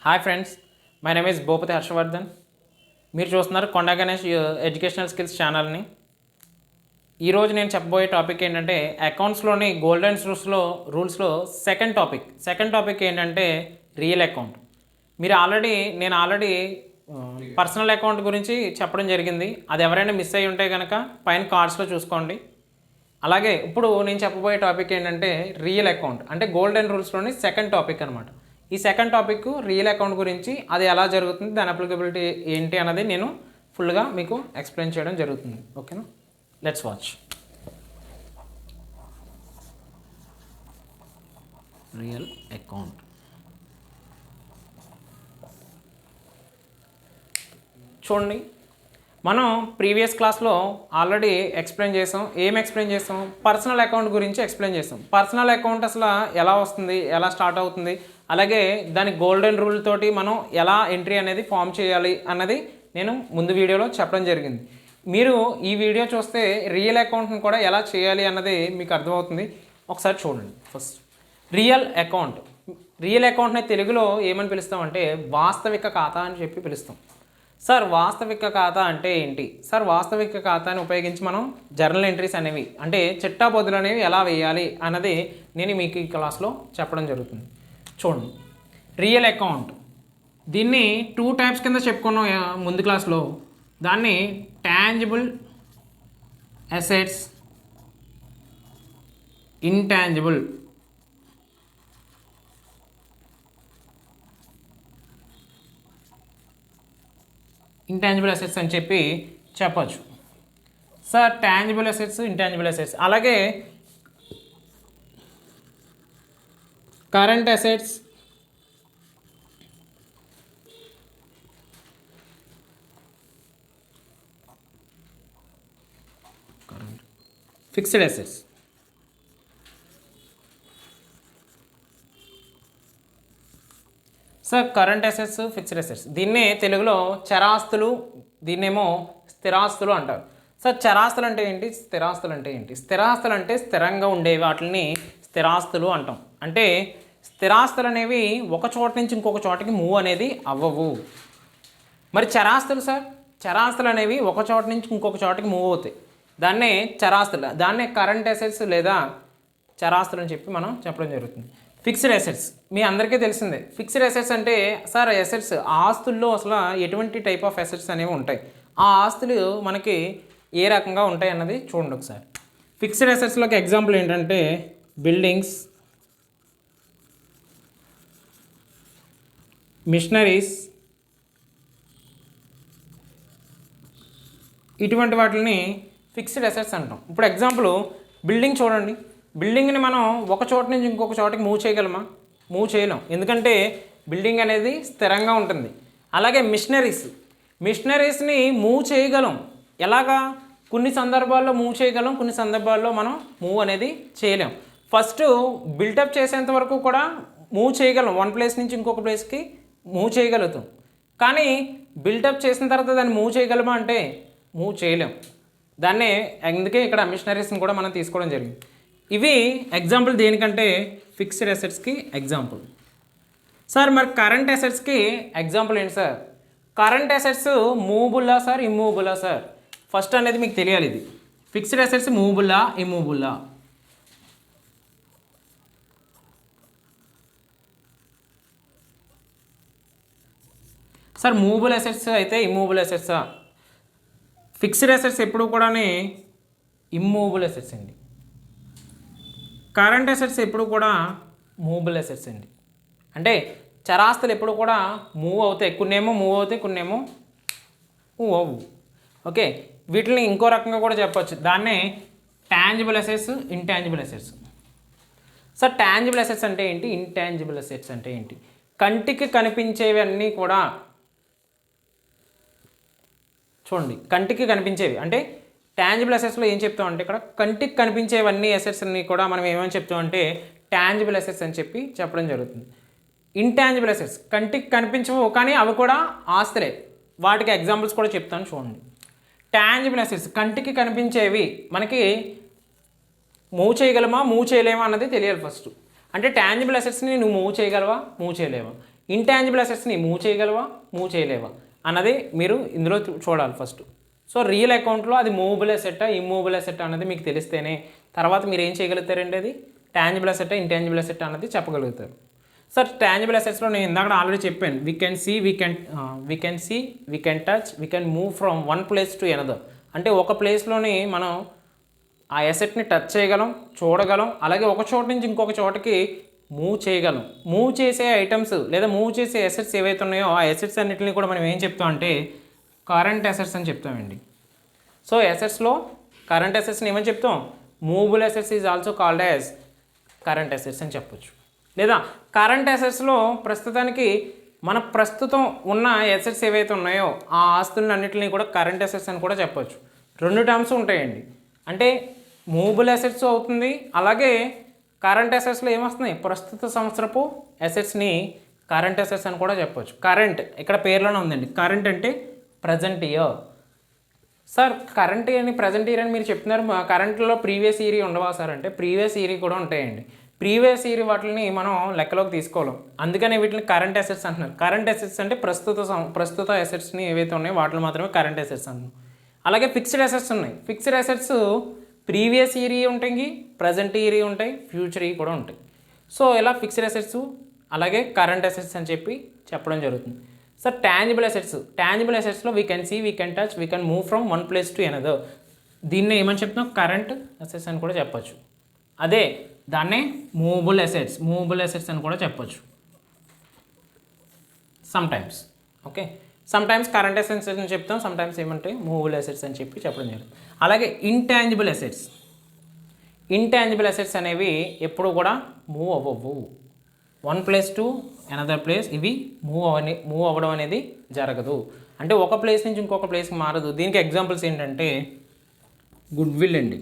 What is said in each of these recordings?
Hi friends, my name is Bhupathi Harshavardhan. మీరు చూస్తున్నారు కొండా Ganesh educational skills ఛానల్ని. ఈరోజు నేను చెప్పబోయే టాపిక్ ఏంటంటే అకౌంట్స్లోని గోల్డెన్ రూల్స్లో సెకండ్ టాపిక్ ఏంటంటే రియల్ అకౌంట్. నేను ఆల్రెడీ పర్సనల్ అకౌంట్ గురించి చెప్పడం జరిగింది. అది ఎవరైనా మిస్ అయ్యి ఉంటే కనుక పైన కార్డ్స్లో చూసుకోండి. అలాగే ఇప్పుడు నేను చెప్పబోయే టాపిక్ ఏంటంటే రియల్ అకౌంట్, అంటే గోల్డెన్ రూల్స్లోని సెకండ్ టాపిక్ అనమాట. ఈ సెకండ్ టాపిక్ రియల్ అకౌంట్ గురించి, అది ఎలా జరుగుతుంది, దాని అప్లికబిలిటీ ఏంటి అన్నది నేను ఫుల్గా మీకు ఎక్స్ప్లెయిన్ చేయడం జరుగుతుంది. ఓకేనా, లెట్స్ వాచ్. రియల్ అకౌంట్ చూడండి, మనం ప్రీవియస్ క్లాస్లో ఆల్రెడీ ఎక్స్ప్లెయిన్ చేసాం. పర్సనల్ అకౌంట్ గురించి ఎక్స్ప్లెయిన్ చేసాం. పర్సనల్ అకౌంట్ అసలు ఎలా వస్తుంది, ఎలా స్టార్ట్ అవుతుంది, అలాగే దాని గోల్డెన్ రూల్ తోటి మనం ఎలా ఎంట్రీ అనేది ఫామ్ చేయాలి అన్నది నేను ముందు వీడియోలో చెప్పడం జరిగింది. మీరు ఈ వీడియో చూస్తే రియల్ అకౌంట్ని కూడా ఎలా చేయాలి అన్నది మీకు అర్థమవుతుంది. ఒకసారి చూడండి. ఫస్ట్ రియల్ అకౌంట్ని తెలుగులో ఏమని పిలుస్తామంటే వాస్తవిక ఖాతా అని చెప్పి పిలుస్తాం. సార్ వాస్తవిక ఖాతా అంటే ఏంటి సార్? వాస్తవిక ఖాతాని ఉపయోగించి మనం జర్నల్ ఎంట్రీస్ అనేవి, అంటే చిట్టాపొద్దులు అనేవి ఎలా వేయాలి అన్నది నేను మీకు ఈ క్లాస్లో చెప్పడం జరుగుతుంది. చూడండి, రియల్ అకౌంట్ దీన్ని 2 టైప్స్ కింద చెప్పుకున్నాం ముందు క్లాస్లో. దాన్ని టాంజిబుల్ అసెట్స్, ఇంటాంజిబుల్ అసెట్స్ అని చెప్పి చెప్పచ్చు. Sir tangible assets, intangible assets, అలాగే current assets, fixed assets. Sir current assets, fixed assets, దీన్నే తెలుగులో చరాస్తులు, దీన్నేమో స్థిరాస్తులు అంటారు. సార్ చరాస్తులు అంటే ఏంటి, స్థిరాస్తులు అంటే ఏంటి? స్థిరాస్తులు అంటే స్థిరంగా ఉండేవి, వాటిని స్థిరాస్తులు అంటాం. అంటే స్థిరాస్తులు అనేవి ఒక చోట నుంచి ఇంకొక చోటకి మూవ్ అనేది అవ్వవు. మరి చరాస్తులు సార్, చరాస్తులు అనేవి ఒక చోట నుంచి ఇంకొక చోటకి మూవ్ అవుతాయి. దాన్నే చరాస్తులు, దాన్నే కరెంట్ అసెట్స్ లేదా చరాస్తులు అని చెప్పి మనం చెప్పడం జరుగుతుంది. ఫిక్స్డ్ అసెట్స్ మీ అందరికీ తెలిసిందే. ఫిక్స్డ్ అసెట్స్ అంటే సార్ అసెట్స్, ఆస్తుల్లో అసలు ఎటువంటి టైప్ ఆఫ్ అసెట్స్ అనేవి ఉంటాయి, ఆ ఆస్తులు మనకి ఏ రకంగా ఉంటాయి అన్నది చూడండి ఒకసారి. ఫిక్స్డ్ అసెట్స్లోకి ఎగ్జాంపుల్ ఏంటంటే బిల్డింగ్స్, మిషనరీస్, ఇటువంటి వాటిని ఫిక్స్డ్ అసెట్స్ అంటాం. ఇప్పుడు ఎగ్జాంపుల్ బిల్డింగ్ చూడండి. బిల్డింగ్ని మనం ఒక చోట నుంచి ఇంకొక చోటకి మూవ్ చేయగలమా? మూవ్ చేయలేం, ఎందుకంటే బిల్డింగ్ అనేది స్థిరంగా ఉంటుంది. అలాగే మిషనరీస్ని మూవ్ చేయగలం. ఎలాగా? కొన్ని సందర్భాల్లో మూవ్ చేయగలం, కొన్ని సందర్భాల్లో మనం మూవ్ అనేది చేయలేం. ఫస్ట్ బిల్టప్ చేసేంత వరకు కూడా మూవ్ చేయగలం, వన్ ప్లేస్ నుంచి ఇంకొక ప్లేస్కి మూవ్ చేయగలుగుతాం. కానీ బిల్టప్ చేసిన తర్వాత దాన్ని మూవ్ చేయగలమా అంటే మూవ్ చేయలేం. దాన్నే అందుకే ఇక్కడ మిషనరీస్ని కూడా మనం తీసుకోవడం జరిగింది. ఇవి ఎగ్జాంపుల్ దేనికంటే ఫిక్స్డ్ అసెట్స్కి ఎగ్జాంపుల్. సార్ మరి కరెంట్ అసెట్స్కి ఎగ్జాంపుల్ ఏంటి సార్? కరెంట్ అసెట్స్ మూవబుల్లా సార్, ఇమ్మూవబుల్లా సార్? ఫస్ట్ అనేది మీకు తెలియాలి. ఇది ఫిక్స్డ్ అసెట్స్ మూవబుల్లా, ఇమ్మూవబుల్లా? సార్ మూవబుల్ అసెట్స్ అయితే ఇమ్మూవబుల్ అసెట్సా? ఫిక్స్డ్ అసెట్స్ ఎప్పుడు కూడా ఇమ్మూవబుల్ అసెట్స్ అండి. కరెంట్ అసెట్స్ ఎప్పుడు కూడా మూవబుల్ అసెట్స్ అండి. అంటే చరాస్తులు ఎప్పుడు కూడా మూవ్ అవుతాయి, కొన్నేమో మూవ్ అవుతాయి, కొన్నేమో మూవ్ అవ్వు. ఓకే, వీటిని ఇంకో రకంగా కూడా చెప్పచ్చు, దాన్నే tangible assets, intangible assets. Sir tangible assets అంటే ఏంటి, ఇంటాంజిబుల్ అసెట్స్ అంటే ఏంటి? కంటికి కనిపించేవి అన్నీ కూడా చూడండి, కంటికి కనిపించేవి అంటే టాంజిబుల్ అసెట్స్లో ఏం చెప్తామంటే ఇక్కడ కంటికి కనిపించేవన్నీ అసెట్స్ అన్ని కూడా మనం ఏమని చెప్తామంటే టాంజిబుల్ అసెట్స్ అని చెప్పి చెప్పడం జరుగుతుంది. ఇంటాంజిబుల్ అసెట్స్ కంటికి కనిపించవు, కానీ అవి కూడా ఆస్తులే. వాటికి ఎగ్జాంపుల్స్ కూడా చెప్తాను చూడండి. టాంజిబుల్ అసెట్స్ కంటికి కనిపించేవి, మనకి మూవ్ చేయగలమా, మూవ్ చేయలేమా అన్నది తెలియాలి ఫస్ట్. అంటే టాంజిబుల్ అసెట్స్ని నువ్వు మూవ్ చేయగలవా, మూవ్ చేయలేవా? ఇంటాంజిబుల్ అసెట్స్ని మూవ్ చేయగలవా, మూవ్ చేయలేవా అన్నది మీరు ఇందులో చూడాలి ఫస్ట్. సో రియల్ అకౌంట్లో అది మూవబుల్ అసెట్టా, ఇమ్మూవబుల్ అసెట్ అన్నది మీకు తెలిస్తేనే తర్వాత మీరు ఏం చేయగలుగుతారండి, అది టాంజిబుల్ అసెట్టా, ఇంటాంజిబుల్ అసెట్ అన్నది చెప్పగలుగుతారు. సార్ టాంజిబుల్ అసెట్స్లో నేను ఇందాక ఆల్రెడీ చెప్పాను, we can see, we can touch, we can move from one place to another. అంటే ఒక ప్లేస్లోని మనం ఆ అసెట్ని టచ్ చేయగలం, చూడగలం, అలాగే ఒక చోట నుంచి ఇంకొక చోటకి మూవ్ చేయగలం. మూవ్ చేసే ఐటమ్స్ లేదా మూవ్ చేసే అసెట్స్ ఏవైతే ఉన్నాయో ఆ అసెట్స్ అన్నింటినీ కూడా మనం ఏం చెప్తాం అంటే కరెంట్ అసెట్స్ అని చెప్తామండి. సో అసెట్స్లో కరెంట్ అసెట్స్ని ఏమని చెప్తాం, movable assets is also called as current assets అని చెప్పొచ్చు. లేదా కరెంట్ అసెట్స్లో ప్రస్తుతానికి మన ప్రస్తుతం ఉన్న అసెట్స్ ఏవైతే ఉన్నాయో ఆ ఆస్తులన్నింటినీ కూడా కరెంట్ అసెట్స్ అని కూడా చెప్పొచ్చు. రెండు టర్మ్స్ ఉంటాయండి, అంటే మూవబుల్ అసెట్స్ అవుతుంది, అలాగే కరెంట్ అసెట్స్లో ఏమొస్తున్నాయి, ప్రస్తుత సంవత్సరపు అసెట్స్ని కరెంట్ అసెట్స్ అని కూడా చెప్పొచ్చు. కరెంట్ ఇక్కడ పేర్లోనే ఉందండి, కరెంట్ అంటే ప్రజెంట్ ఇయర్. సార్ కరెంట్ అని ప్రజెంట్ ఇయర్ అని మీరు చెప్తున్నారు, మా కరెంట్లో ప్రీవియస్ ఇయర్ ఉండవా సార్ అంటే ప్రీవియస్ ఇయర్ కూడా ఉంటాయండి. ప్రీవియస్ ఇయర్ వాటిని మనం లెక్కలోకి తీసుకోలేం, అందుకనే వీటిని కరెంట్ అసెట్స్ అంటున్నారు. కరెంట్ అసెట్స్ అంటే ప్రస్తుత అసెట్స్ని ఏవైతే ఉన్నాయో వాటిని మాత్రమే కరెంట్ అసెట్స్ అంటున్నాం. అలాగే ఫిక్స్డ్ అసెట్స్ ఉన్నాయి. ఫిక్స్డ్ అసెట్స్ ప్రీవియస్ ఇయర్ ఉంటాయి, ప్రజెంట్ ఇయర్ ఉంటాయి, ఫ్యూచర్ ఇయర్ కూడా ఉంటాయి. సో ఇలా ఫిక్స్డ్ అసెట్స్ అలాగే కరెంట్ అసెట్స్ అని చెప్పి చెప్పడం జరుగుతుంది. సార్ టాంజిబుల్ అసెట్స్లో we can see, we can touch, we can move from one place to another. దీన్నే ఏమని చెప్తున్నాం, కరెంట్ అసెట్స్ అని కూడా చెప్పొచ్చు. అదే దాన్నే మూవబుల్ అసెట్స్ అని కూడా చెప్పొచ్చు sometimes. Okay, sometimes current assets అని చెప్తాం, సమ్టైమ్స్ ఏమంటే మూవబుల్ అసెట్స్ అని చెప్పి చెప్పడం జరుగుతుంది. అలాగే ఇంటాంజిబుల్ అసెట్స్ అనేవి ఎప్పుడు కూడా మూవ్ అవ్వవు, one place to another place ఇవి మూవ్ అవ్వడం అనేది జరగదు. అంటే ఒక ప్లేస్ నుంచి ఇంకొక ప్లేస్కి మారదు. దీనికి ఎగ్జాంపుల్స్ ఏంటంటే గుడ్ విల్ అండి.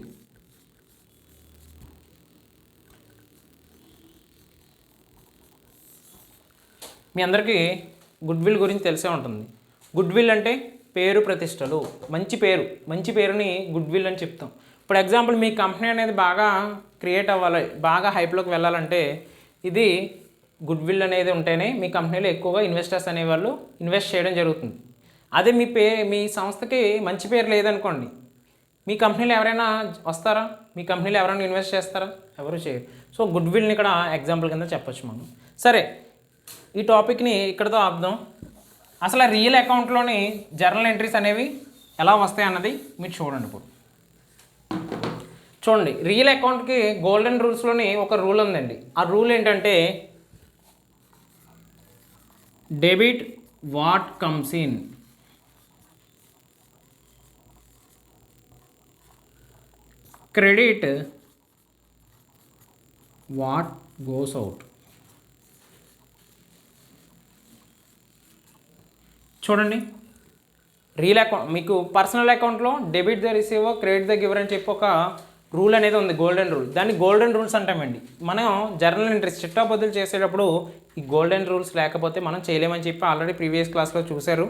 మీ అందరికీ గుడ్ విల్ గురించి తెలిసే ఉంటుంది. గుడ్ విల్ అంటే పేరు ప్రతిష్టలు, మంచి పేరుని గుడ్ విల్ అని చెప్తాం. ఇప్పుడు ఎగ్జాంపుల్ మీ కంపెనీ అనేది బాగా క్రియేట్ అవ్వాలి, బాగా హైప్లోకి వెళ్ళాలంటే ఇది గుడ్ విల్ అనేది ఉంటేనే మీ కంపెనీలో ఎక్కువగా ఇన్వెస్టర్స్ అనేవాళ్ళు ఇన్వెస్ట్ చేయడం జరుగుతుంది. అదే మీ సంస్థకి మంచి పేరు లేదనుకోండి, మీ కంపెనీలో ఎవరైనా వస్తారా, మీ కంపెనీలో ఎవరైనా ఇన్వెస్ట్ చేస్తారా, ఎవరు చేయరు. సో గుడ్ విల్ని ఇక్కడ ఎగ్జాంపుల్ కింద చెప్పొచ్చు మనం. సరే, ఈ టాపిక్ని ఇక్కడతో ఆపుదాం. అసలు రియల్ అకౌంట్లోని జర్నల్ ఎంట్రీస్ అనేవి ఎలా వస్తాయి అన్నది మీరు చూడండి. ఇప్పుడు చూడండి, రియల్ అకౌంట్కి గోల్డెన్ రూల్స్లోని ఒక రూల్ ఉందండి. ఆ రూల్ ఏంటంటే debit what comes in, credit what goes out. చూడండి, రియల్ అకౌంట్ మీకు పర్సనల్ అకౌంట్లో debit the receiver, credit the giver అని చెప్పి ఒక రూల్ అనేది ఉంది, గోల్డెన్ రూల్. దాన్ని గోల్డెన్ రూల్స్ అంటామండి. మనం జర్నల్ ఎంట్రీస్ చిట్టాపద్దులు చేసేటప్పుడు ఈ గోల్డెన్ రూల్స్ లేకపోతే మనం చేయలేమని చెప్పి ఆల్రెడీ ప్రీవియస్ క్లాస్లో చూశారు.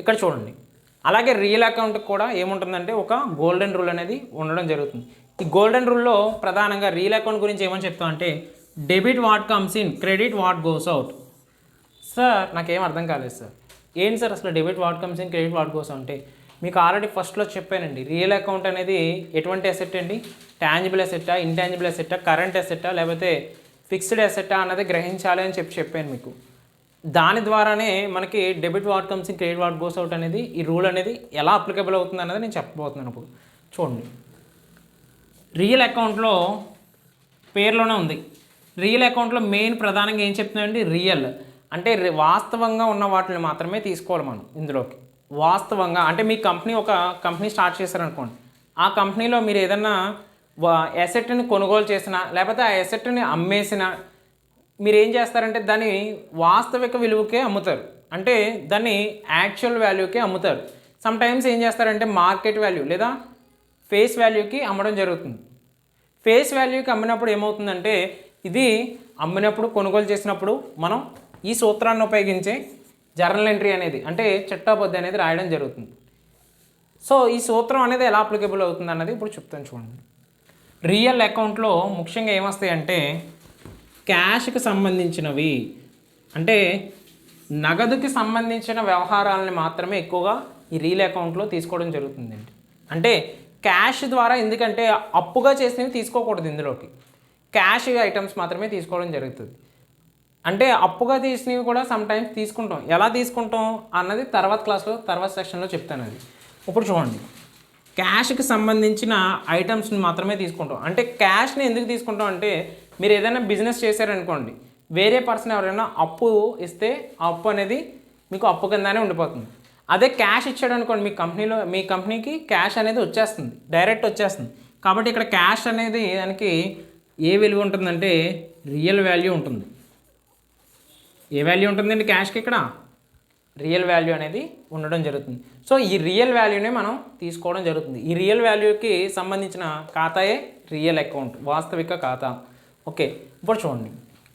ఇక్కడ చూడండి, అలాగే రియల్ అకౌంట్కి కూడా ఏముంటుందంటే ఒక గోల్డెన్ రూల్ అనేది ఉండడం జరుగుతుంది. ఈ గోల్డెన్ రూల్లో ప్రధానంగా రియల్ అకౌంట్ గురించి ఏమని చెప్తాం అంటే debit what comes in, credit what goes out. Sir నాకేం అర్థం కాలేదు సార్, ఏంటి సార్ అసలు debit what comes in, credit what goes అంటే మీకు ఆల్రెడీ ఫస్ట్లో చెప్పానండి. రియల్ అకౌంట్ అనేది ఎటువంటి అసెట్ అండి, టాంజిబుల్ అసెట్టా, ఇంటాంజిబుల్ అసెట్టా, కరెంట్ అసెట్టా, లేకపోతే ఫిక్స్డ్ అసెట్టా అన్నది గ్రహించాలి అని చెప్పాను మీకు. దాని ద్వారానే మనకి debit what comes in, credit what goes out అనేది ఈ రూల్ అనేది ఎలా అప్లికబుల్ అవుతుంది అన్నది నేను చెప్పబోతున్నాను. ఇప్పుడు చూడండి, రియల్ అకౌంట్లో పేర్లోనే ఉంది. రియల్ అకౌంట్లో మెయిన్ ప్రధానంగా ఏం చెప్తున్నాయండి, రియల్ అంటే వాస్తవంగా ఉన్న వాటిని మాత్రమే తీసుకోవాలి మనం ఇందులోకి. వాస్తవంగా అంటే మీ ఒక కంపెనీ స్టార్ట్ చేశారనుకోండి, ఆ కంపెనీలో మీరు ఏదన్నా అసెట్ని కొనుగోలు చేసినా లేకపోతే ఆ అసెట్ని అమ్మేసినా మీరు ఏం చేస్తారంటే దాన్ని వాస్తవిక విలువకే అమ్ముతారు, అంటే దాన్ని యాక్చువల్ వాల్యూకే అమ్ముతారు. సమ్ టైమ్స్ ఏం చేస్తారంటే మార్కెట్ వాల్యూ లేదా ఫేస్ వాల్యూకి అమ్మడం జరుగుతుంది. ఫేస్ వాల్యూకి అమ్మినప్పుడు ఏమవుతుందంటే ఇది అమ్మినప్పుడు కొనుగోలు చేసినప్పుడు మనం ఈ సూత్రాన్ని ఉపయోగించే జర్నల్ ఎంట్రీ అనేది అంటే చిట్టాపద్దు అనేది రాయడం జరుగుతుంది. సో ఈ సూత్రం అనేది ఎలా అప్లికబుల్ అవుతుంది అన్నది ఇప్పుడు చెప్తాను చూడండి. రియల్ అకౌంట్లో ముఖ్యంగా ఏమొస్తాయి అంటే క్యాష్కి సంబంధించినవి, అంటే నగదుకి సంబంధించిన వ్యవహారాలను మాత్రమే ఎక్కువగా ఈ రియల్ అకౌంట్లో తీసుకోవడం జరుగుతుందండి. అంటే క్యాష్ ద్వారా, ఎందుకంటే అప్పుగా చేసినవి తీసుకోకూడదు, ఇందులోకి క్యాష్ ఐటమ్స్ మాత్రమే తీసుకోవడం జరుగుతుంది. అంటే అప్పుగా తీసినవి కూడా సమ్ టైమ్స్ తీసుకుంటాం, ఎలా తీసుకుంటాం అన్నది తర్వాత క్లాస్లో తర్వాత సెక్షన్లో చెప్తాను. అది ఇప్పుడు చూడండి, క్యాష్కి సంబంధించిన ఐటమ్స్ని మాత్రమే తీసుకుంటాం. అంటే క్యాష్ని ఎందుకు తీసుకుంటాం అంటే, మీరు ఏదైనా బిజినెస్ చేశారనుకోండి, వేరే పర్సన్ ఎవరైనా అప్పు ఇస్తే ఆ అప్పు అనేది మీకు అప్పు కిందనే ఉండిపోతుంది. అదే క్యాష్ ఇచ్చాడు అనుకోండి, మీ కంపెనీకి క్యాష్ అనేది వచ్చేస్తుంది, డైరెక్ట్ వచ్చేస్తుంది. కాబట్టి ఇక్కడ క్యాష్ అనేది దానికి ఏ విలువ ఉంటుందంటే రియల్ వాల్యూ ఉంటుంది. ఏ వాల్యూ ఉంటుందండి క్యాష్కి? ఇక్కడ రియల్ వాల్యూ అనేది ఉండడం జరుగుతుంది. సో ఈ రియల్ వాల్యూనే మనం తీసుకోవడం జరుగుతుంది. ఈ రియల్ వాల్యూకి సంబంధించిన ఖాతాయే రియల్ అకౌంట్, వాస్తవిక ఖాతా. ఓకే, ఇప్పుడు చూడండి,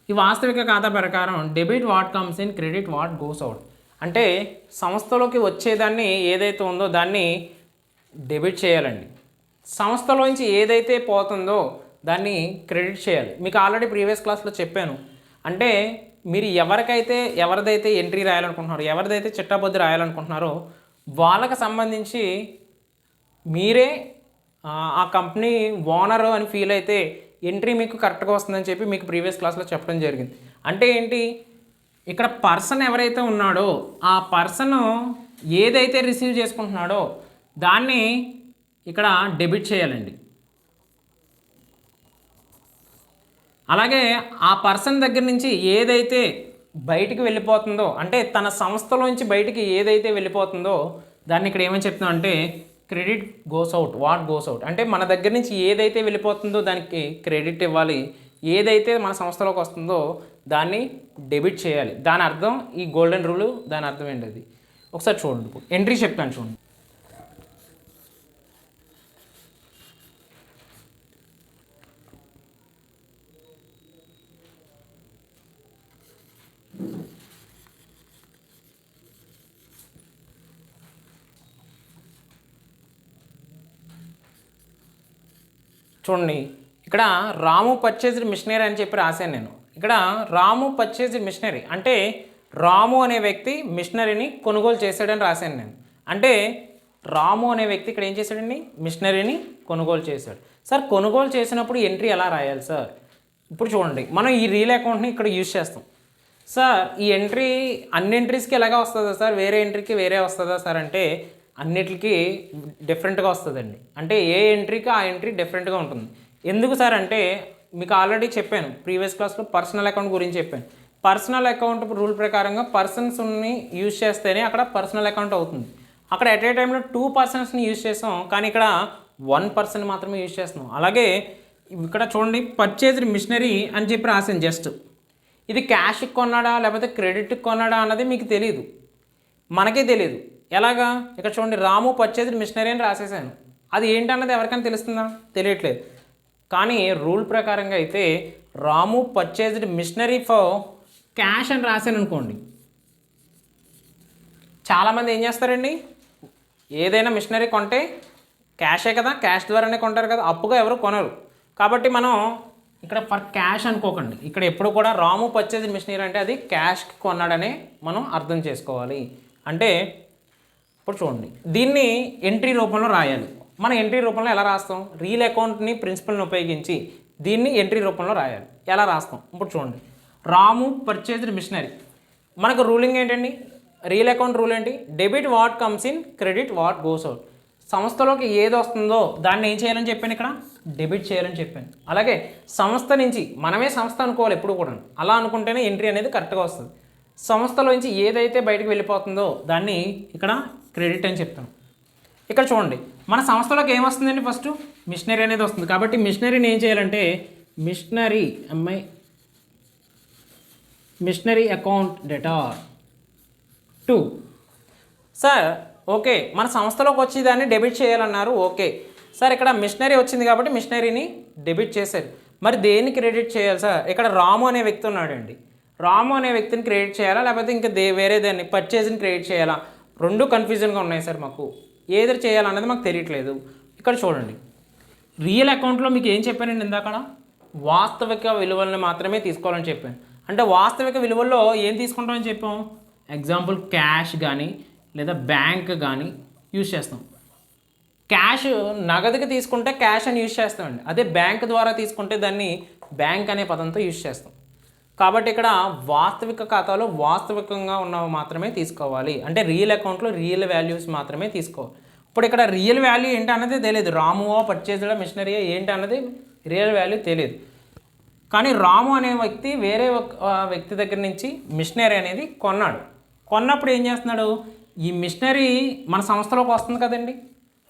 ఈ వాస్తవిక ఖాతా ప్రకారం debit what comes in, credit what goes out. అంటే సంస్థలోకి వచ్చేదాన్ని ఏదైతే ఉందో దాన్ని డెబిట్ చేయాలండి, సంస్థలోంచి ఏదైతే పోతుందో దాన్ని క్రెడిట్ చేయాలి. మీకు ఆల్రెడీ ప్రీవియస్ క్లాస్లో చెప్పాను. అంటే మీరు ఎవరిదైతే ఎంట్రీ రాయాలనుకుంటున్నారో, ఎవరిదైతే చిట్టాబొద్దు రాయాలనుకుంటున్నారో వాళ్ళకి సంబంధించి మీరే ఆ కంపెనీ ఓనరు అని ఫీల్ అయితే ఎంట్రీ మీకు కరెక్ట్గా వస్తుందని చెప్పి మీకు ప్రీవియస్ క్లాస్లో చెప్పడం జరిగింది. అంటే ఏంటి, ఇక్కడ పర్సన్ ఎవరైతే ఉన్నాడో ఆ పర్సన్ ఏదైతే రిసీవ్ చేసుకుంటున్నాడో దాన్ని ఇక్కడ డెబిట్ చేయాలండి. అలాగే ఆ పర్సన్ దగ్గర నుంచి ఏదైతే బయటికి వెళ్ళిపోతుందో, అంటే తన సంస్థలోంచి బయటికి ఏదైతే వెళ్ళిపోతుందో దాన్ని ఇక్కడ ఏమని చెప్తున్నాం అంటే credit goes out, what goes out. అంటే మన దగ్గర నుంచి ఏదైతే వెళ్ళిపోతుందో దానికి క్రెడిట్ ఇవ్వాలి, ఏదైతే మన సంస్థలోకి వస్తుందో దాన్ని డెబిట్ చేయాలి. దాని అర్థం ఈ గోల్డెన్ రూల్, దాని అర్థం ఏంటి అది ఒకసారి చూడండి. ఎంట్రీ చెప్తాను చూడండి. చూడండి, ఇక్కడ రాము పర్చేజ్డ్ మిషనరీ అని చెప్పి రాశాను నేను. ఇక్కడ రాము పర్చేజ్డ్ మిషనరీ అంటే రాము అనే వ్యక్తి మిషనరీని కొనుగోలు చేశాడని రాశాను నేను. అంటే రాము అనే వ్యక్తి ఇక్కడ ఏం చేశాడండి, మిషనరీని కొనుగోలు చేశాడు. సార్ కొనుగోలు చేసినప్పుడు ఎంట్రీ ఎలా రాయాలి సార్? ఇప్పుడు చూడండి, మనం ఈ రియల్ అకౌంట్ని ఇక్కడ యూజ్ చేస్తాం. సార్ ఈ ఎంట్రీ అన్ని ఎంట్రీస్కి ఎలాగా వస్తుందా సార్, వేరే ఎంట్రీకి వేరే వస్తుందా సార్ అంటే అన్నిటికీ డిఫరెంట్గా వస్తుందండి. అంటే ఏ ఎంట్రీకి ఆ ఎంట్రీ డిఫరెంట్గా ఉంటుంది. ఎందుకు సార్ అంటే మీకు ఆల్రెడీ చెప్పాను ప్రీవియస్ క్లాస్లో పర్సనల్ అకౌంట్ గురించి చెప్పాను. పర్సనల్ అకౌంట్ రూల్ ప్రకారంగా పర్సన్స్ని యూజ్ చేస్తేనే అక్కడ పర్సనల్ అకౌంట్ అవుతుంది. అక్కడ ఎట్ ఏ టైంలో 2 పర్సన్స్ని యూజ్ చేస్తాం, కానీ ఇక్కడ 1 పర్సన్ మాత్రమే యూజ్ చేస్తున్నాం. అలాగే ఇక్కడ చూడండి, పర్చేజ్డ్ మిషనరీ అని చెప్పి రాసాను. జస్ట్ ఇది క్యాష్కి కొన్నాడా లేకపోతే క్రెడిట్కి కొన్నాడా అన్నది మీకు తెలియదు, మనకే తెలియదు. ఎలాగా, ఇక్కడ చూడండి, రాము పర్చేజ్డ్ మిషనరీ అని రాసేసాను. అది ఏంటన్నది ఎవరికైనా తెలుస్తుందా? తెలియట్లేదు. కానీ రూల్ ప్రకారంగా అయితే రాము పర్చేజ్డ్ మిషనరీ ఫర్ క్యాష్ అని రాశాను అనుకోండి. చాలామంది ఏం చేస్తారండి, ఏదైనా మిషనరీ కొంటే క్యాషే కదా, క్యాష్ ద్వారానే కొంటారు కదా, అప్పుగా ఎవరు కొనరు. కాబట్టి మనం ఇక్కడ ఫర్ క్యాష్ అనుకోకండి. ఇక్కడ ఎప్పుడు కూడా రాము పర్చేజ్డ్ మిషనరీ అంటే అది క్యాష్కి కొన్నాడనే మనం అర్థం చేసుకోవాలి. అంటే ఇప్పుడు చూడండి, దీన్ని ఎంట్రీ రూపంలో రాయాలి. మనం ఎంట్రీ రూపంలో ఎలా రాస్తాం? రియల్ అకౌంట్ని ప్రిన్సిపల్ని ఉపయోగించి దీన్ని ఎంట్రీ రూపంలో రాయాలి. ఎలా రాస్తాం? ఇప్పుడు చూడండి, రాము పర్చేజ్డ్ మిషనరీ. మనకు రూలింగ్ ఏంటండి, రియల్ అకౌంట్ రూల్ ఏంటి? Debit what comes in, credit what goes out. సంస్థలోకి ఏది వస్తుందో దాన్ని ఏం చేయాలని చెప్పాను, ఇక్కడ డెబిట్ చేయాలని చెప్పాను. అలాగే సంస్థ నుంచి, మనమే సంస్థ అనుకోవాలి ఎప్పుడు కూడా, అలా అనుకుంటేనే ఎంట్రీ అనేది కరెక్ట్గా వస్తుంది. సంస్థలోంచి ఏదైతే బయటకు వెళ్ళిపోతుందో దాన్ని ఇక్కడ క్రెడిట్ అని చెప్తాను. ఇక్కడ చూడండి, మన సంస్థలోకి ఏమొస్తుందండి, ఫస్ట్ మిషనరీ అనేది వస్తుంది. కాబట్టి మిషనరీని ఏం చేయాలంటే machinery account debtor 2. Sir okay, మన సంస్థలోకి వచ్చి దాన్ని డెబిట్ చేయాలన్నారు. ఓకే సార్, ఇక్కడ మిషనరీ వచ్చింది కాబట్టి మిషనరీని డెబిట్ చేశారు. మరి దేన్ని క్రెడిట్ చేయాలి సార్? ఇక్కడ రాము అనే వ్యక్తి ఉన్నాడండి, రాము అనే వ్యక్తిని క్రెడిట్ చేయాలా లేకపోతే ఇంకా వేరే దాన్ని పర్చేజ్ని క్రెడిట్ చేయాలా? రెండు కన్ఫ్యూజన్గా ఉన్నాయి సార్, మాకు ఏది చేయాలన్నది మాకు తెలియట్లేదు. ఇక్కడ చూడండి, రియల్ అకౌంట్లో మీకు ఏం చెప్పానండి ఇందాక, వాస్తవిక విలువలను మాత్రమే తీసుకోవాలని చెప్పాను. అంటే వాస్తవిక విలువల్లో ఏం తీసుకుంటామని చెప్పాం, ఎగ్జాంపుల్ క్యాష్ కానీ లేదా బ్యాంక్ కానీ యూజ్ చేస్తాం. క్యాష్ నగదుకి తీసుకుంటే క్యాష్ అని యూజ్ చేస్తామండి. అదే బ్యాంక్ ద్వారా తీసుకుంటే దాన్ని బ్యాంక్ అనే పదంతో యూజ్ చేస్తాం. కాబట్టి ఇక్కడ వాస్తవిక ఖాతాలో వాస్తవికంగా ఉన్నవి మాత్రమే తీసుకోవాలి, అంటే రియల్ అకౌంట్లో రియల్ వాల్యూస్ మాత్రమే తీసుకోవాలి. ఇప్పుడు ఇక్కడ రియల్ వాల్యూ ఏంటి అన్నది తెలియదు. రామువో పర్చేజ్లో మిషనరీయో ఏంటి అన్నది రియల్ వాల్యూ తెలియదు. కానీ రాము అనే వ్యక్తి వేరే వ్యక్తి దగ్గర నుంచి మిషనరీ అనేది కొన్నాడు. కొన్నప్పుడు ఏం చేస్తున్నాడు, ఈ మిషనరీ మన సంస్థలోకి వస్తుంది కదండి.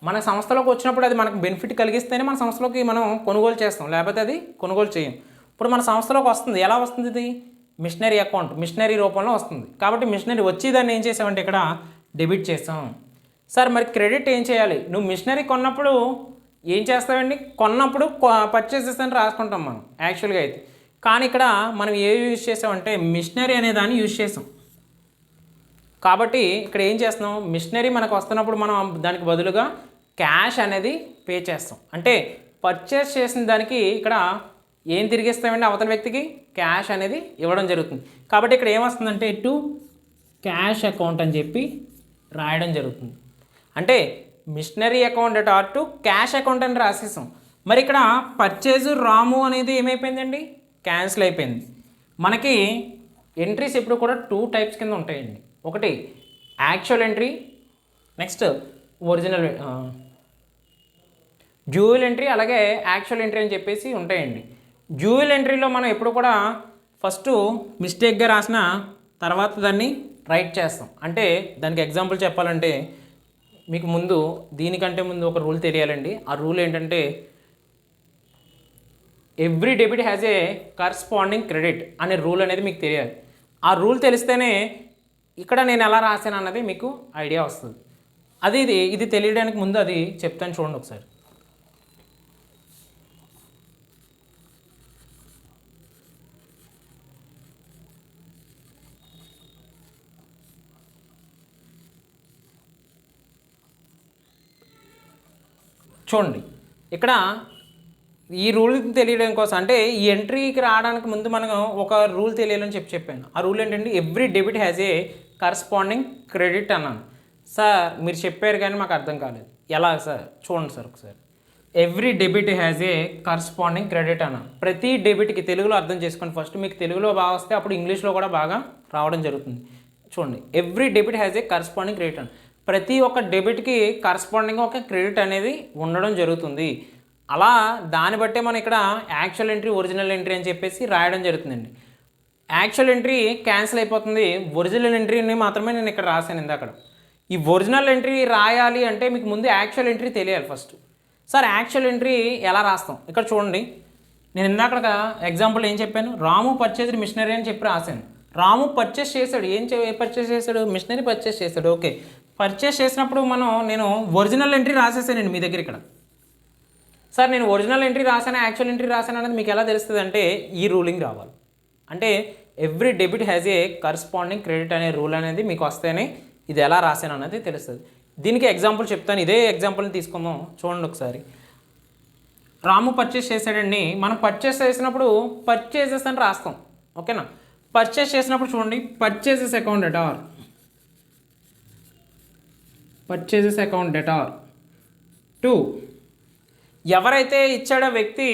మన సంస్థలోకి వచ్చినప్పుడు అది మనకు బెనిఫిట్ కలిగిస్తేనే మన సంస్థలోకి మనం కొనుగోలు చేస్తాం, లేకపోతే అది కొనుగోలు చేయం. ఇప్పుడు మన సంస్థలోకి వస్తుంది, ఎలా వస్తుంది? ఇది మిషనరీ అకౌంట్, మిషనరీ రూపంలో వస్తుంది. కాబట్టి మిషనరీ వచ్చి దాన్ని ఏం చేసామంటే ఇక్కడ డెబిట్ చేసాం. సార్ మరి క్రెడిట్ ఏం చేయాలి? నువ్వు మిషనరీ కొన్నప్పుడు ఏం చేస్తామండి, కొన్నప్పుడు పర్చేసెస్ అని రాసుకుంటాం మనం యాక్చువల్గా అయితే. కానీ ఇక్కడ మనం ఏ యూజ్ చేసామంటే మిషనరీ అనే దాన్ని యూజ్ చేసాం. కాబట్టి ఇక్కడ ఏం చేస్తున్నాం, మిషనరీ మనకు వస్తున్నప్పుడు మనం దానికి బదులుగా క్యాష్ అనేది పే చేస్తాం. అంటే పర్చేస్ చేసిన దానికి ఇక్కడ ఏం తిరిగిస్తామండి అవతల వ్యక్తికి? క్యాష్ అనేది ఇవ్వడం జరుగుతుంది. కాబట్టి ఇక్కడ ఏమొస్తుందంటే టు క్యాష్ అకౌంట్ అని చెప్పి రాయడం జరుగుతుంది. అంటే machinery account debtor to cash account అని రాసేసాం. మరి ఇక్కడ పర్చేజ్ రాము అనేది ఏమైపోయిందండి, క్యాన్సిల్ అయిపోయింది. మనకి ఎంట్రీస్ ఎప్పుడు కూడా 2 టైప్స్ కింద ఉంటాయండి. ఒకటి actual entry, next original dual entry, అలాగే యాక్చువల్ ఎంట్రీ అని చెప్పేసి ఉంటాయండి. డ్యూయల్ ఎంట్రీలో మనం ఎప్పుడు కూడా ఫస్ట్ మిస్టేక్గా రాసిన తర్వాత దాన్ని రైట్ చేస్తాం. అంటే దానికి ఎగ్జాంపుల్ చెప్పాలంటే మీకు ముందు దీనికంటే ముందు ఒక రూల్ తెలియాలండి. ఆ రూల్ ఏంటంటే every debit has a corresponding credit అనే రూల్ అనేది మీకు తెలియాలి. ఆ రూల్ తెలిస్తేనే ఇక్కడ నేను ఎలా రాశాను అన్నది మీకు ఐడియా వస్తుంది. అది ఇది తెలియడానికి ముందు అది చెప్తాను చూడండి ఒకసారి. చూడండి, ఇక్కడ ఈ రూల్ తెలియడం కోసం, అంటే ఈ ఎంట్రీకి రావడానికి ముందు మనం ఒక రూల్ తెలియాలని చెప్పాను. ఆ రూల్ ఏంటంటే every debit has a corresponding credit అన్నాను. సార్ మీరు చెప్పారు కానీ మాకు అర్థం కాలేదు, ఎలా సార్? చూడండి సార్ ఒకసారి. Every debit has a corresponding credit అన్నాను. ప్రతి డెబిట్కి తెలుగులో అర్థం చేసుకోండి ఫస్ట్. మీకు తెలుగులో బాగా వస్తే అప్పుడు ఇంగ్లీష్లో కూడా బాగా రావడం జరుగుతుంది. చూడండి, every debit has a corresponding credit అని. ప్రతి ఒక్క డెబిట్కి కరస్పాండింగ్ ఒక క్రెడిట్ అనేది ఉండడం జరుగుతుంది. అలా దాన్ని బట్టే మనం ఇక్కడ యాక్చువల్ ఎంట్రీ, ఒరిజినల్ ఎంట్రీ అని చెప్పేసి రాయడం జరుగుతుందండి. యాక్చువల్ ఎంట్రీ క్యాన్సిల్ అయిపోతుంది, ఒరిజినల్ ఎంట్రీని మాత్రమే నేను ఇక్కడ రాశాను ఇందాక. ఈ ఒరిజినల్ ఎంట్రీ రాయాలి అంటే మీకు ముందు యాక్చువల్ ఎంట్రీ తెలియాలి ఫస్ట్. సార్ యాక్చువల్ ఎంట్రీ ఎలా రాస్తాం? ఇక్కడ చూడండి, నేను ఇందాక ఎగ్జాంపుల్ ఏం చెప్పాను, రాము పర్చేజ్ మిషనరీ అని చెప్పి రాశాను. రాము పర్చేస్ చేశాడు. ఏం పర్చేస్ చేశాడు? మిషనరీ పర్చేస్ చేశాడు. ఓకే, పర్చేస్ చేసినప్పుడు నేను ఒరిజినల్ ఎంట్రీ రాసేసానండి మీ దగ్గర. ఇక్కడ సార్ నేను ఒరిజినల్ ఎంట్రీ రాశాను, యాక్చువల్ ఎంట్రీ రాశాను అనేది మీకు ఎలా తెలుస్తుంది అంటే ఈ రూలింగ్ రావాలి. అంటే every debit has a corresponding credit అనే రూల్ అనేది మీకు వస్తేనే ఇది ఎలా రాశాను అనేది తెలుస్తుంది. దీనికి ఎగ్జాంపుల్ చెప్తాను. ఇదే ఎగ్జాంపుల్ని తీసుకుందాం, చూడండి ఒకసారి. రాము పర్చేస్ చేశాడండి. మనం పర్చేస్ చేసినప్పుడు పర్చేజెస్ అని రాస్తాం, ఓకేనా? పర్చేస్ చేసినప్పుడు చూడండి, purchases account debtor, purchases account debtor to ఎవరైతే ఇచ్చాడో వ్యక్తి,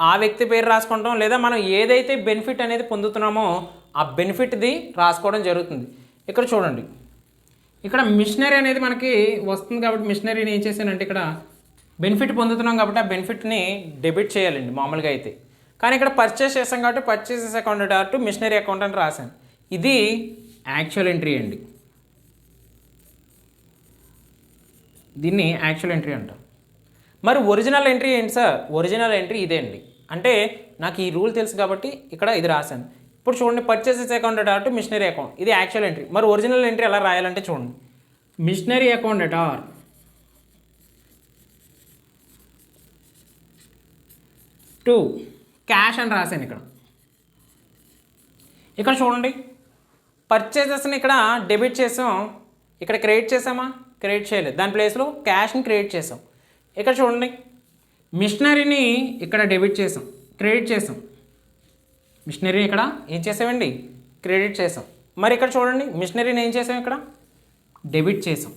ఆ వ్యక్తి పేరు రాసుకుంటాం, లేదా మనం ఏదైతే బెనిఫిట్ అనేది పొందుతున్నామో ఆ బెనిఫిట్ది రాసుకోవడం జరుగుతుంది. ఇక్కడ చూడండి, ఇక్కడ మిషనరీ అనేది మనకి వస్తుంది కాబట్టి మిషనరీని ఏం చేశానంటే ఇక్కడ బెనిఫిట్ పొందుతున్నాం కాబట్టి ఆ బెనిఫిట్ని డెబిట్ చేయాలండి మామూలుగా అయితే. కానీ ఇక్కడ పర్చేస్ చేస్తాం కాబట్టి purchases account debtor to machinery account అని రాశాను. ఇది యాక్చువల్ ఎంట్రీ అండి, దీన్ని యాక్చువల్ ఎంట్రీ అంటారు. మరి ఒరిజినల్ ఎంట్రీ ఏంటి సార్? ఒరిజినల్ ఎంట్రీ ఇదే అండి. అంటే నాకు ఈ రూల్ తెలుసు కాబట్టి ఇక్కడ ఇది రాశాను. ఇప్పుడు చూడండి, purchases account debtor to machinery account, ఇది యాక్చువల్ ఎంట్రీ. మరి ఒరిజినల్ ఎంట్రీ ఎలా రాయాలంటే చూడండి, machinery account debtor to cash అని రాశాను. ఇక్కడ చూడండి, పర్చేసెస్ని ఇక్కడ డెబిట్ చేసాం, ఇక్కడ క్రెడిట్ చేసామా? క్రెడిట్ చేయలేదు, దాని ప్లేస్లో క్యాష్ని క్రెడిట్ చేసాం. ఇక్కడ చూడండి, మిషనరీని ఇక్కడ డెబిట్ చేసాం, క్రెడిట్ చేసాం. మిషనరీ ఇక్కడ ఏం చేసామండి? క్రెడిట్ చేసాం. మరి ఇక్కడ చూడండి మిషనరీని ఏం చేసాం, ఇక్కడ డెబిట్ చేసాం.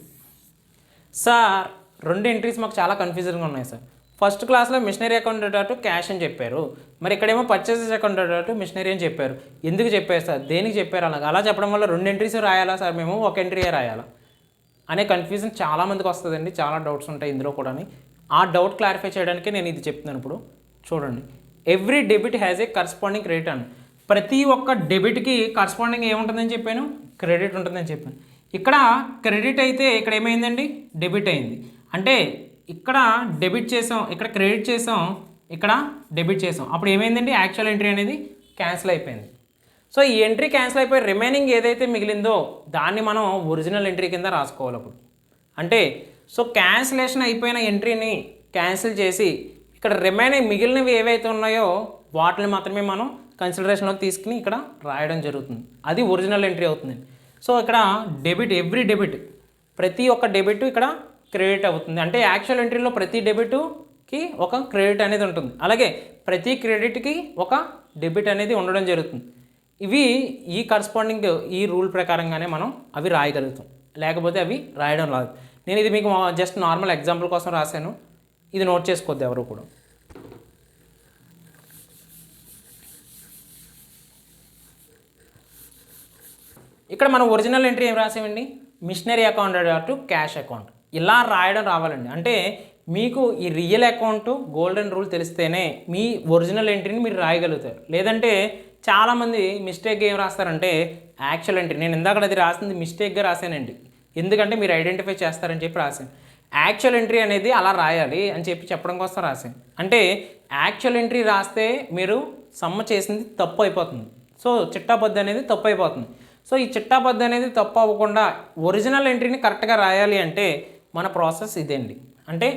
సార్ 2 ఎంట్రీస్ మాకు చాలా కన్ఫ్యూజన్గా ఉన్నాయి సార్. ఫస్ట్ క్లాస్లో మిషనరీ అకౌంట్ డాట్ క్యాష్ అని చెప్పారు, మరి ఇక్కడేమో పర్చేసెస్ అకౌంట్ డాట్ మిషనరీ అని చెప్పారు. ఎందుకు చెప్పారు సార్, దేనికి చెప్పారు? అలా చెప్పడం వల్ల 2 ఎంట్రీస్ రాయాలా సార్, మేము 1 ఎంట్రీయే రాయాలా అనే కన్ఫ్యూజన్ చాలామందికి వస్తుందండి. చాలా డౌట్స్ ఉంటాయి ఇందులో కూడా. ఆ డౌట్ క్లారిఫై చేయడానికి నేను ఇది చెప్తున్నాను. ఇప్పుడు చూడండి, every debit has a corresponding credit అని. ప్రతి ఒక్క డెబిట్కి కరస్పాండింగ్ ఏముంటుందని చెప్పాను, క్రెడిట్ ఉంటుందని చెప్పాను. ఇక్కడ క్రెడిట్ అయితే ఇక్కడ ఏమైందండి, డెబిట్ అయింది. అంటే ఇక్కడ డెబిట్ చేసాం, ఇక్కడ క్రెడిట్ చేసాం, ఇక్కడ డెబిట్ చేసాం. అప్పుడు ఏమైందండి, యాక్చువల్ ఎంట్రీ అనేది క్యాన్సిల్ అయిపోయింది. సో ఈ ఎంట్రీ క్యాన్సిల్ అయిపోయి రిమైనింగ్ ఏదైతే మిగిలిందో దాన్ని మనం ఒరిజినల్ ఎంట్రీ కింద రాసుకోవాలి అప్పుడు. అంటే సో క్యాన్సిలేషన్ అయిపోయిన ఎంట్రీని క్యాన్సిల్ చేసి ఇక్కడ రిమైనింగ్ మిగిలినవి ఏవైతే ఉన్నాయో వాటిని మాత్రమే మనం కన్సిడరేషన్లోకి తీసుకుని ఇక్కడ రాయడం జరుగుతుంది. అది ఒరిజినల్ ఎంట్రీ అవుతుంది. సో ఇక్కడ డెబిట్, ఎవ్రీ డెబిట్, ప్రతి ఒక్క డెబిట్ ఇక్కడ క్రెడిట్ అవుతుంది. అంటే యాక్చువల్ ఎంట్రీలో ప్రతి డెబిట్కి ఒక క్రెడిట్ అనేది ఉంటుంది, అలాగే ప్రతి క్రెడిట్కి ఒక డెబిట్ అనేది ఉండడం జరుగుతుంది. ఇవి ఈ కరస్పాండింగ్ ఈ రూల్ ప్రకారంగానే మనం అవి రాయగలుగుతాం, లేకపోతే అవి రాయడం రాదు. నేను ఇది మీకు జస్ట్ నార్మల్ ఎగ్జాంపుల్ కోసం రాశాను, ఇది నోట్ చేసుకోవద్దు ఎవరు కూడా. ఇక్కడ మనం ఒరిజినల్ ఎంట్రీ ఏం రాసామండి, machinery account dot cash account ఇలా రాయడం రావాలండి. అంటే మీకు ఈ రియల్ అకౌంట్ గోల్డెన్ రూల్ తెలిస్తేనే మీ ఒరిజినల్ ఎంట్రీని మీరు రాయగలుగుతారు. లేదంటే చాలామంది మిస్టేక్గా ఏం రాస్తారంటే యాక్చువల్ ఎంట్రీ, నేను ఇందాక అది రాసింది మిస్టేక్గా రాశానండి, ఎందుకంటే మీరు ఐడెంటిఫై చేస్తారని చెప్పి రాశాను. యాక్చువల్ ఎంట్రీ అనేది అలా రాయాలి అని చెప్పడం కోసం రాశాను. అంటే యాక్చువల్ ఎంట్రీ రాస్తే మీరు సమ్మ చేసింది తప్పు అయిపోతుంది. సో చిట్టాబద్దు అనేది తప్పు అయిపోతుంది. సో ఈ చిట్టాబద్దు అనేది తప్పు అవ్వకుండా ఒరిజినల్ ఎంట్రీని కరెక్ట్గా రాయాలి అంటే మన ప్రాసెస్ ఇదేండి. అంటే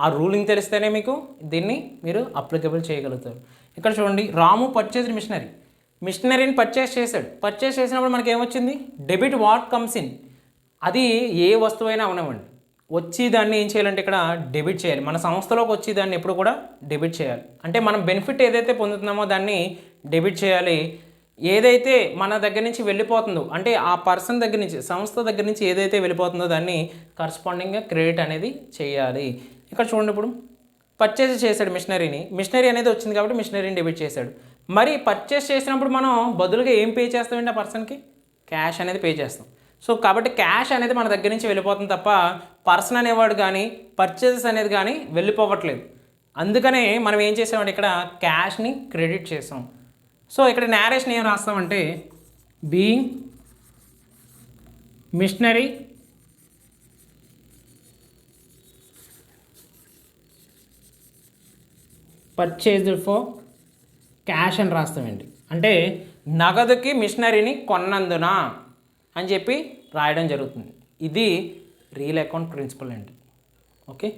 ఆ రూలింగ్ తెలిస్తేనే మీకు దీన్ని మీరు అప్లికబుల్ చేయగలుగుతారు. ఇక్కడ చూడండి, రాము పర్చేజ్డ్ మిషనరీని పర్చేస్ చేశాడు. పర్చేస్ చేసినప్పుడు మనకి ఏమొచ్చింది, డెబిట్ వాట్ కమ్స్ ఇన్. అది ఏ వస్తువైనా అవనివ్వండి, వచ్చి దాన్ని ఏం చేయాలంటే ఇక్కడ డెబిట్ చేయాలి. మన సంస్థలోకి వచ్చి దాన్ని ఎప్పుడు కూడా డెబిట్ చేయాలి. అంటే మనం బెనిఫిట్ ఏదైతే పొందుతున్నామో దాన్ని డెబిట్ చేయాలి. ఏదైతే మన దగ్గర నుంచి వెళ్ళిపోతుందో, అంటే ఆ పర్సన్ దగ్గర నుంచి, సంస్థ దగ్గర నుంచి ఏదైతే వెళ్ళిపోతుందో దాన్ని కరస్పాండింగ్గా క్రెడిట్ అనేది చేయాలి. ఇక్కడ చూడండి, ఇప్పుడు పర్చేస్ చేశాడు మిషనరీ అనేది వచ్చింది కాబట్టి మిషనరీని డెబిట్ చేశాడు. మరి పర్చేస్ చేసినప్పుడు మనం బదులుగా ఏం పే చేస్తామండి, ఆ పర్సన్కి క్యాష్ అనేది పే చేస్తాం. సో కాబట్టి క్యాష్ అనేది మన దగ్గర నుంచి వెళ్ళిపోతుంది తప్ప పర్సన్ అనేవాడు కానీ పర్చేసెస్ అనేది కానీ వెళ్ళిపోవట్లేదు. అందుకనే మనం ఏం చేసామంటే ఇక్కడ క్యాష్ని క్రెడిట్ చేసాం. సో ఇక్కడ నేరేషన్ ఏం రాస్తామంటే being machinery purchased for cash అని రాస్తామండి. అంటే నగదుకి మిషనరీని కొన్నందున అని చెప్పి రాయడం జరుగుతుంది. ఇది రియల్ అకౌంట్ ప్రిన్సిపల్ అండి. ఓకే,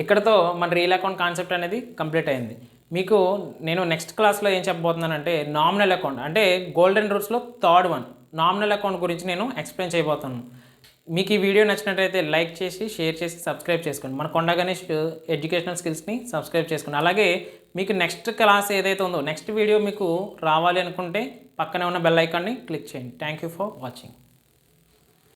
ఇక్కడతో మన రియల్ అకౌంట్ కాన్సెప్ట్ అనేది కంప్లీట్ అయింది. మీకు నేను నెక్స్ట్ క్లాస్లో ఏం చెప్పబోతున్నానంటే నామినల్ అకౌంట్, అంటే గోల్డెన్ రూల్స్లో థర్డ్ వన్ నామినల్ అకౌంట్ గురించి నేను ఎక్స్ప్లెయిన్ చేయబోతున్నాను. మీకు ఈ వీడియో నచ్చినట్లయితే లైక్ చేసి, షేర్ చేసి, సబ్స్క్రైబ్ చేసుకోండి. మన కొండ గణేష్ ఎడ్యుకేషనల్ స్కిల్స్ని సబ్స్క్రైబ్ చేసుకోండి. అలాగే మీకు నెక్స్ట్ క్లాస్ ఏదైతే ఉందో, నెక్స్ట్ వీడియో మీకు రావాలి అనుకుంటే పక్కనే ఉన్న బెల్ ఐకాన్ని క్లిక్ చేయండి. Thank you for watching.